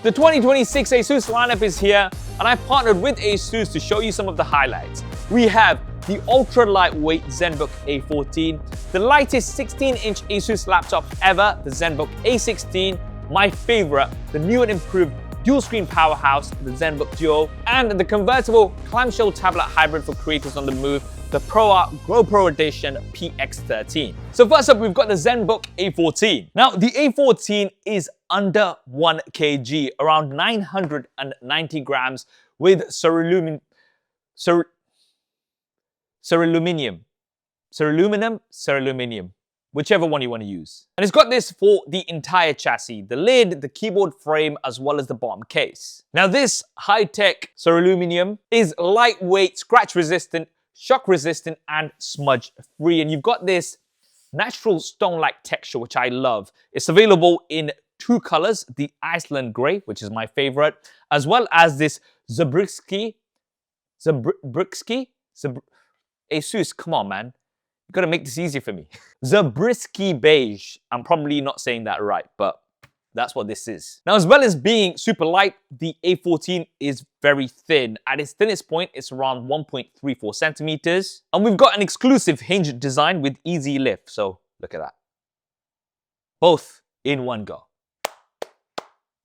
The 2026 ASUS lineup is here, and I've partnered with ASUS to show you some of the highlights. We have the ultra-lightweight ZenBook A14, the lightest 16-inch ASUS laptop ever, the ZenBook A16, my favorite, the new and improved dual-screen powerhouse, the ZenBook DUO, and the convertible clamshell tablet hybrid for creators on the move, the ProArt GoPro Edition PX13. So first up, we've got the ZenBook A14. Now, the A14 is under 1 kg, around 990 grams with Ceraluminum, whichever one you want to use. And it's got this for the entire chassis, the lid, the keyboard frame, as well as the bottom case. Now this high-tech Ceraluminum is lightweight, scratch-resistant, shock-resistant, and smudge-free. And you've got this natural stone-like texture, which I love. It's available in 2 colors, the Iceland Grey, which is my favorite, as well as this Zabriskie. ASUS, come on, man. You gotta make this easy for me. Zabriskie Beige. I'm probably not saying that right, but that's what this is. Now, as well as being super light, the A14 is very thin. At its thinnest point, it's around 1.34 centimeters. And we've got an exclusive hinge design with easy lift. So look at that. Both in one go.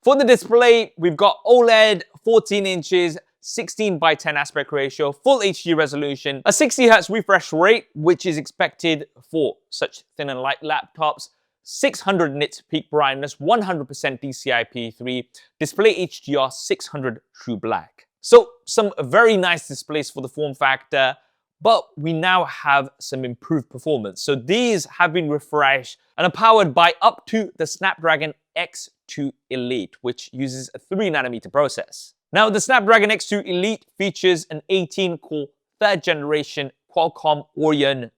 For the display, we've got OLED, 14 inches, 16:10 aspect ratio, full HD resolution, a 60 Hz refresh rate, which is expected for such thin and light laptops, 600 nits peak brightness, 100% DCI-P3, display HDR 600 True Black. So some very nice displays for the form factor, but we now have some improved performance. So these have been refreshed and are powered by up to the Snapdragon X2 Elite, which uses a 3nm process. Now, the Snapdragon X2 Elite features an 18-core 3rd generation Qualcomm Oryon,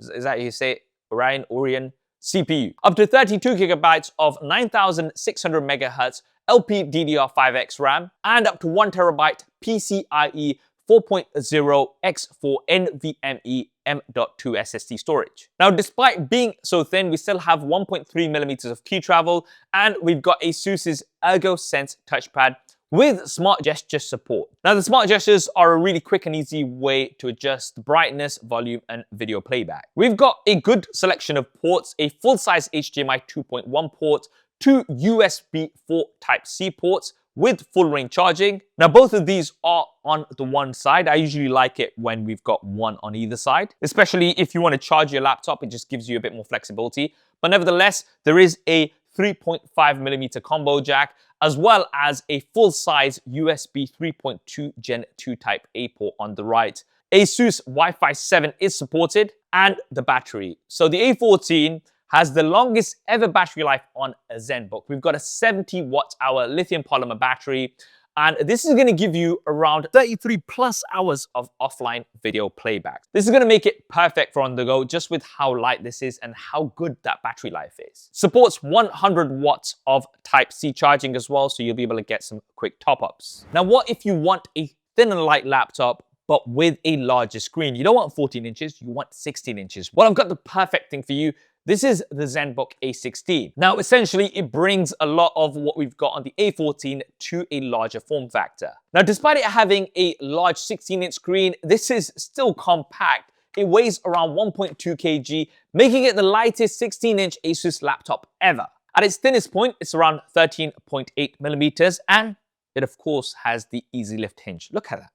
is that how you say it? Oryon CPU. Up to 32 GB of 9600 MHz LPDDR5X RAM, and up to 1 TB PCIe 4.0x4 NVMe M.2 SSD storage. Now, despite being so thin, we still have 1.3mm of key travel, and we've got ASUS's ErgoSense touchpad with smart gesture support. Now, the smart gestures are a really quick and easy way to adjust brightness, volume, and video playback. We've got a good selection of ports, a full-size HDMI 2.1 port, 2 USB 4 Type-C ports with full range charging. Now, both of these are on the one side. I usually like it when we've got one on either side, especially if you want to charge your laptop. It just gives you a bit more flexibility. But nevertheless, there is a 3.5mm combo jack, as well as a full-size USB 3.2 Gen 2 Type A port on the right. ASUS Wi-Fi 7 is supported, and the battery. So the A14 has the longest ever battery life on a ZenBook. We've got a 70 watt-hour lithium polymer battery, and this is gonna give you around 33 plus hours of offline video playback. This is gonna make it perfect for on the go, just with how light this is and how good that battery life is. Supports 100 watts of Type-C charging as well, so you'll be able to get some quick top-ups. Now, what if you want a thin and light laptop, but with a larger screen? You don't want 14 inches, you want 16 inches. Well, I've got the perfect thing for you. This is the ZenBook A16. Now, essentially, it brings a lot of what we've got on the A14 to a larger form factor. Now, despite it having a large 16-inch screen, this is still compact. It weighs around 1.2 kg, making it the lightest 16-inch ASUS laptop ever. At its thinnest point, it's around 13.8mm, and it, of course, has the easy lift hinge. Look at that.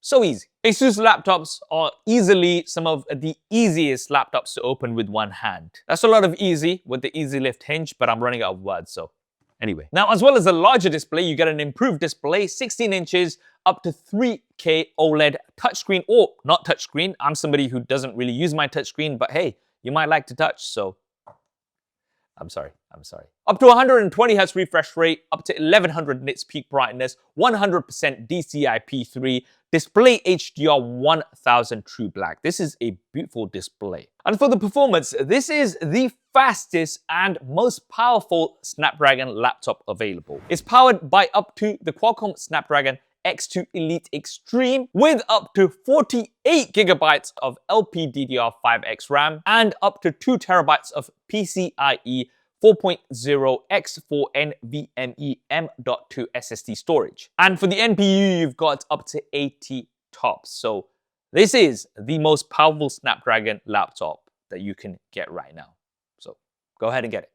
So easy. ASUS laptops are easily some of the easiest laptops to open with one hand. That's a lot of easy with the easy lift hinge, but I'm running out of words, so anyway. Now, as well as the larger display, you get an improved display, 16 inches, up to 3K OLED touchscreen, or not touchscreen. I'm somebody who doesn't really use my touchscreen, but hey, you might like to touch, so I'm sorry. Up to 120 Hz refresh rate, up to 1100 nits peak brightness, 100% DCI-P3, display HDR 1000 True Black. This is a beautiful display. And for the performance, this is the fastest and most powerful Snapdragon laptop available. It's powered by up to the Qualcomm Snapdragon X2 Elite Extreme with up to 48 GB of LPDDR5X RAM and up to 2 TB of PCIe 4.0x4 NVMe M.2 SSD storage. And for the NPU, you've got up to 80 TOPS. So this is the most powerful Snapdragon laptop that you can get right now. So go ahead and get it.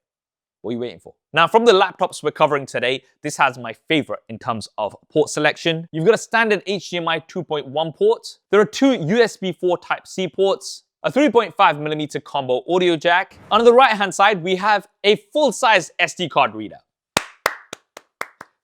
What are you waiting for? Now, from the laptops we're covering today, this has my favorite in terms of port selection. You've got a standard HDMI 2.1 port. There are two USB 4 Type-C ports, a 3.5mm combo audio jack. On the right-hand side, we have a full-size SD card reader.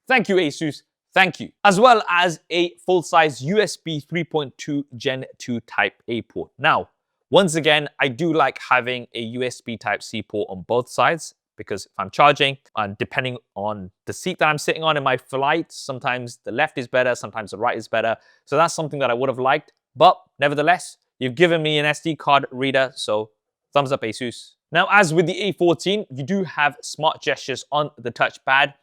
Thank you, ASUS. Thank you. As well as a full-size USB 3.2 Gen 2 Type-A port. Now, once again, I do like having a USB Type-C port on both sides, because if I'm charging, and depending on the seat that I'm sitting on in my flight, sometimes the left is better, sometimes the right is better. So that's something that I would have liked. But nevertheless, you've given me an SD card reader, so thumbs up, ASUS. Now, as with the A14, you do have smart gestures on the touchpad,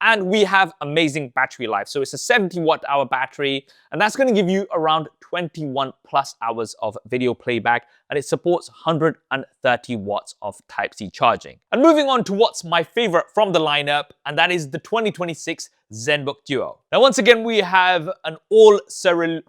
and we have amazing battery life. So it's a 70-watt-hour battery, and that's going to give you around 21 plus hours of video playback, and it supports 130 watts of Type-C charging. And moving on to what's my favorite from the lineup, and that is the 2026 ZenBook DUO. Now, once again, we have an all Ceraluminum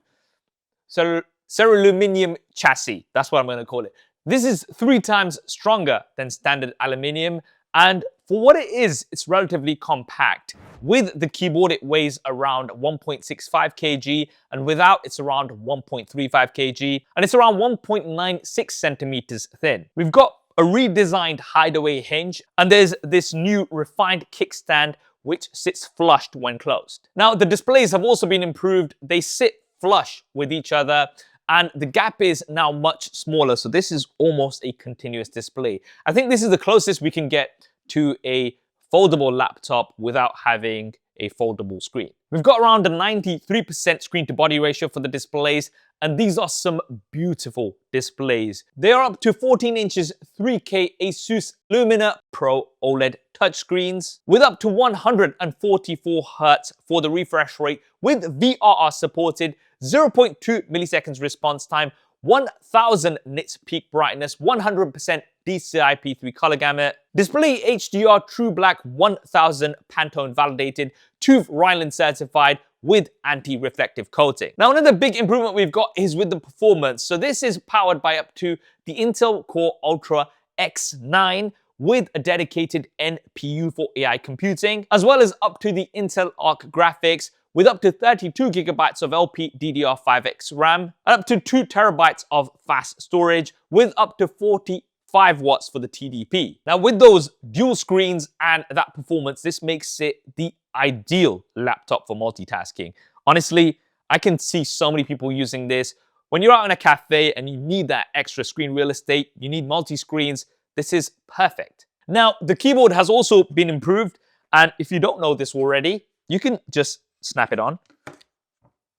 chassis. That's what I'm going to call it. This is 3 times stronger than standard aluminium, and for what it is, it's relatively compact. With the keyboard, it weighs around 1.65 kg, and without, it's around 1.35 kg, and it's around 1.96 centimeters thin. We've got a redesigned hideaway hinge, and there's this new refined kickstand which sits flushed when closed. Now, the displays have also been improved. They sit flush with each other, and the gap is now much smaller, so this is almost a continuous display. I think this is the closest we can get to a foldable laptop without having a foldable screen. We've got around a 93% screen-to-body ratio for the displays, and these are some beautiful displays. They are up to 14 inches 3K ASUS Lumina Pro OLED touchscreens with up to 144 Hz for the refresh rate, with VRR supported, 0.2 milliseconds response time, 1000 nits peak brightness, 100% DCI-P3 color gamut, display HDR True Black 1000 Pantone validated, TÜV Rheinland certified with anti-reflective coating. Now, another big improvement we've got is with the performance. So this is powered by up to the Intel Core Ultra X9 with a dedicated NPU for AI computing, as well as up to the Intel Arc graphics with up to 32 gigabytes of LPDDR5X RAM and up to 2 terabytes of fast storage with up to 45 watts for the TDP. Now, with those dual screens and that performance, this makes it the ideal laptop for multitasking. Honestly, I can see so many people using this. When you're out in a cafe and you need that extra screen real estate, you need multi-screens, this is perfect. Now, the keyboard has also been improved, and if you don't know this already, you can just snap it on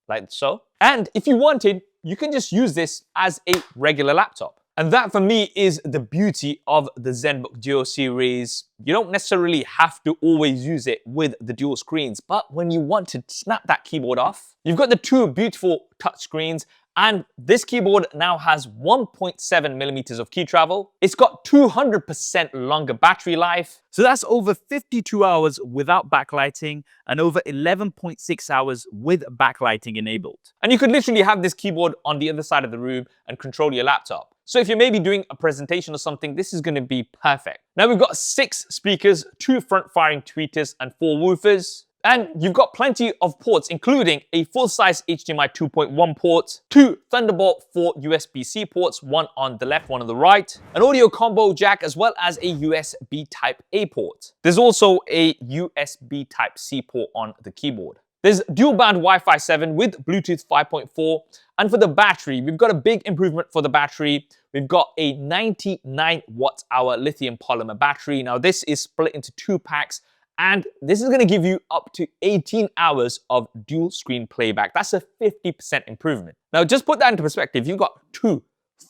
like so. And if you wanted, you can just use this as a regular laptop. And that for me is the beauty of the ZenBook DUO series. You don't necessarily have to always use it with the dual screens, but when you want to snap that keyboard off, you've got the 2 beautiful touch screens. And this keyboard now has 1.7 millimeters of key travel. It's got 200% longer battery life. So that's over 52 hours without backlighting and over 11.6 hours with backlighting enabled. And you could literally have this keyboard on the other side of the room and control your laptop. So if you're maybe doing a presentation or something, this is going to be perfect. Now we've got 6 speakers, 2 front-firing tweeters and 4 woofers. And you've got plenty of ports, including a full-size HDMI 2.1 port, 2 Thunderbolt 4 USB-C ports, one on the left, one on the right, an audio combo jack, as well as a USB Type-A port. There's also a USB Type-C port on the keyboard. There's dual-band Wi-Fi 7 with Bluetooth 5.4. And for the battery, we've got a big improvement for the battery. We've got a 99 watt-hour lithium polymer battery. Now, this is split into 2 packs, and this is going to give you up to 18 hours of dual screen playback. That's a 50% improvement. Now, just put that into perspective. You've got 2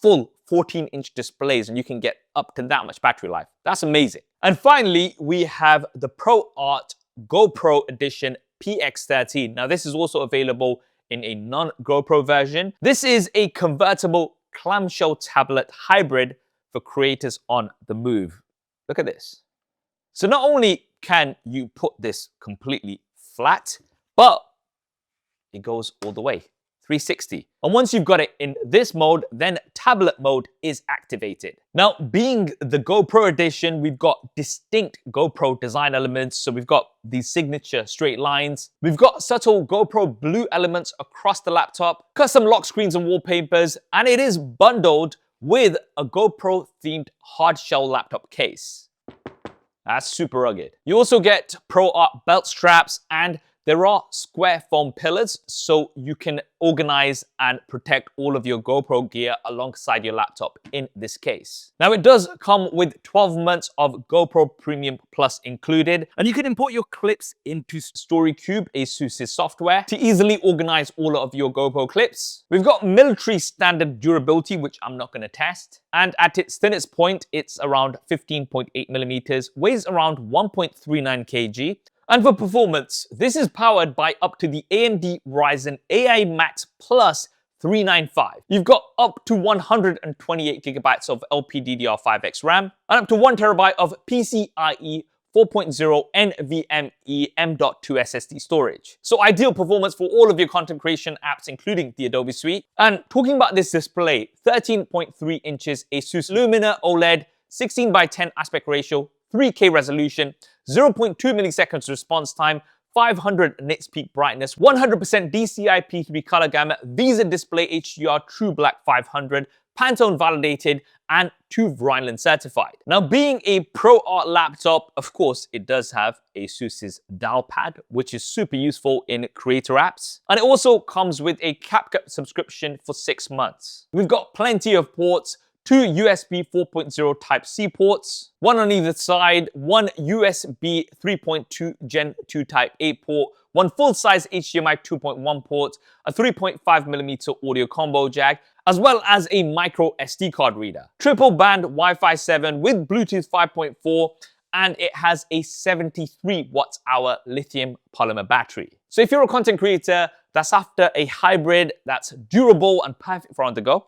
full 14-inch displays and you can get up to that much battery life. That's amazing. And finally, we have the ProArt GoPro Edition PX13. Now, this is also available in a non-GoPro version. This is a convertible clamshell tablet hybrid for creators on the move. Look at this. So not only can you put this completely flat, but it goes all the way, 360. And once you've got it in this mode, then tablet mode is activated. Now, being the GoPro edition, we've got distinct GoPro design elements. So we've got these signature straight lines. We've got subtle GoPro blue elements across the laptop, custom lock screens and wallpapers, and it is bundled with a GoPro themed hard shell laptop case. That's super rugged. You also get ProArt belt straps, and there are square foam pillars so you can organize and protect all of your GoPro gear alongside your laptop in this case. Now, it does come with 12 months of GoPro Premium Plus included, and you can import your clips into StoryCube, ASUS's software, to easily organize all of your GoPro clips. We've got military standard durability, which I'm not going to test. And at its thinnest point, it's around 15.8 millimeters, weighs around 1.39 kg. And for performance, this is powered by up to the AMD Ryzen AI Max Plus 395. You've got up to 128 gigabytes of LPDDR5X RAM and up to 1 terabyte of PCIe 4.0 NVMe M.2 SSD storage. So ideal performance for all of your content creation apps, including the Adobe Suite. And talking about this display, 13.3 inches ASUS Lumina OLED, 16:10 aspect ratio, 3K resolution, 0.2 milliseconds response time, 500 nits peak brightness, 100% DCI P3 color gamut, VESA display HDR True Black 500, Pantone validated, and TÜV Rheinland certified. Now, being a ProArt laptop, of course, it does have ASUS's dial pad, which is super useful in creator apps. And it also comes with a CapCut subscription for 6 months. We've got plenty of ports, 2 USB 4.0 Type-C ports, one on either side, one USB 3.2 Gen 2 Type-A port, one full-size HDMI 2.1 port, a 3.5mm audio combo jack, as well as a micro SD card reader. Triple band Wi-Fi 7 with Bluetooth 5.4, and it has a 73 watt-hour lithium polymer battery. So if you're a content creator that's after a hybrid that's durable and perfect for on the go,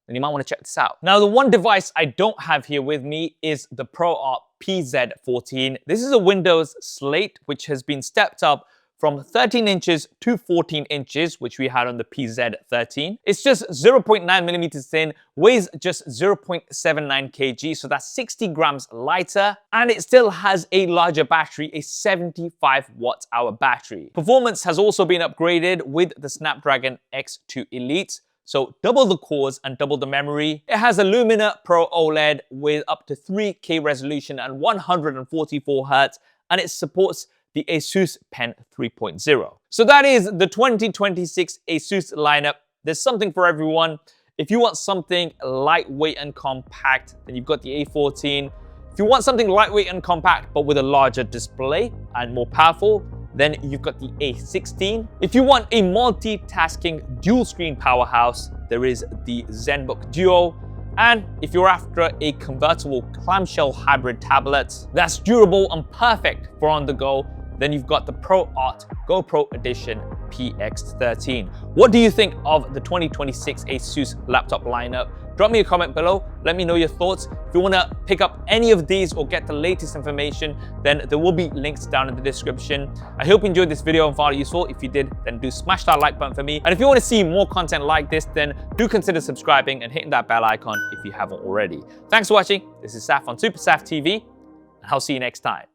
then you might want to check this out. Now, the one device I don't have here with me is the ProArt PZ14. This is a Windows slate, which has been stepped up from 13 inches to 14 inches, which we had on the PZ13. It's just 0.9 millimeters thin, weighs just 0.79 kg, so that's 60 grams lighter, and it still has a larger battery, a 75 watt-hour battery. Performance has also been upgraded with the Snapdragon X2 Elite, so double the cores and double the memory. It has a Lumina Pro OLED with up to 3K resolution and 144 Hz, and it supports the ASUS Pen 3.0. So that is the 2026 ASUS lineup. There's something for everyone. If you want something lightweight and compact, then you've got the A14. If you want something lightweight and compact, but with a larger display and more powerful, then you've got the A16. If you want a multitasking dual screen powerhouse, there is the ZenBook DUO. And if you're after a convertible clamshell hybrid tablet that's durable and perfect for on the go, then you've got the ProArt GoPro Edition PX13. What do you think of the 2026 ASUS laptop lineup? Drop me a comment below. Let me know your thoughts. If you want to pick up any of these or get the latest information, then there will be links down in the description. I hope you enjoyed this video and found it useful. If you did, then do smash that like button for me. And if you want to see more content like this, then do consider subscribing and hitting that bell icon if you haven't already. Thanks for watching. This is Saf on SuperSaf TV, and I'll see you next time.